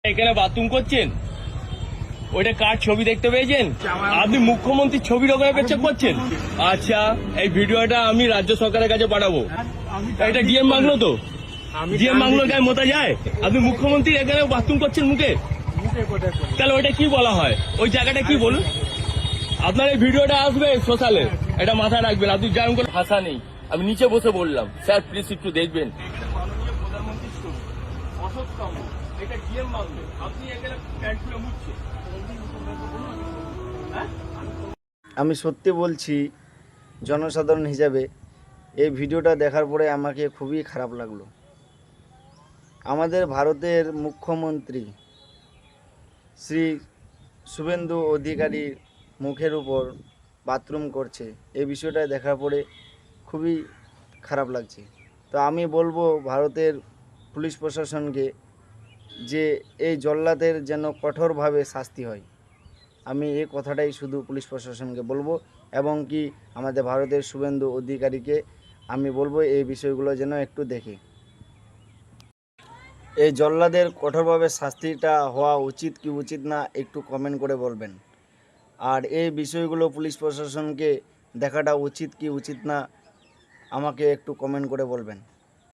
এখানে বাথরুম করছেন, ওইটা কার ছবি দেখতে পেয়েছেন? আপনি মুখ্যমন্ত্রীর ছবির ওখানে পেচ্ছাপ করছেন। আচ্ছা, এই ভিডিওটা আমি রাজ্য সরকারের কাছে পাঠাবো। এটা ডিএম বাংলো তো, ডিএম বাংলোর গায়ে মোতা যায়। আপনি মুখ্যমন্ত্রী এখানে বাথরুম করছেন মুখে, তাহলে ওইটা কি বলা হয়? ওই জায়গাটা কি বলুন? আপনার এই ভিডিওটা আসবে সোশ্যালে, এটা মাথায় রাখবেন। আপনি যেমন কোনো ভাষা নেই, আমি নিচে বসে বললাম স্যার প্লিজ একটু দেখবেন। প্রধানমন্ত্রীর ছবি, অশোক স্তম্ভ, এটা ডিএম বাংলো, আপনি এখানে প্যান্ট খুলে মুছছেন। আমি সত্যি বলছি, জনসাধারণ হিসাবে এই ভিডিওটা দেখার পরে আমাকে খুবই খারাপ লাগলো। আমাদের ভারতের মুখ্যমন্ত্রী শ্রী শুভেন্দু অধিকারীর মুখের উপর বাথরুম করছে, এই বিষয়টা দেখার পরে খুবই খারাপ লাগছে। তো আমি বলবো ভারতের পুলিশ প্রশাসনকে যে এই জল্লাদের যেন কঠোরভাবে শাস্তি হয়। আমি এই কথাটাই শুধু পুলিশ প্রশাসনকে বলবো, এবং কি আমাদের ভারতের শুভেন্দু অধিকারীকে আমি বলবো এই বিষয়গুলো যেন একটু দেখে। এই জল্লাদের কঠোরভাবে শাস্তিটা হওয়া উচিত কি উচিত না একটু কমেন্ট করে বলবেন। আর এই বিষয়গুলো পুলিশ প্রশাসনকে দেখাটা উচিত কি উচিত না আমাকে একটু কমেন্ট করে বলবেন।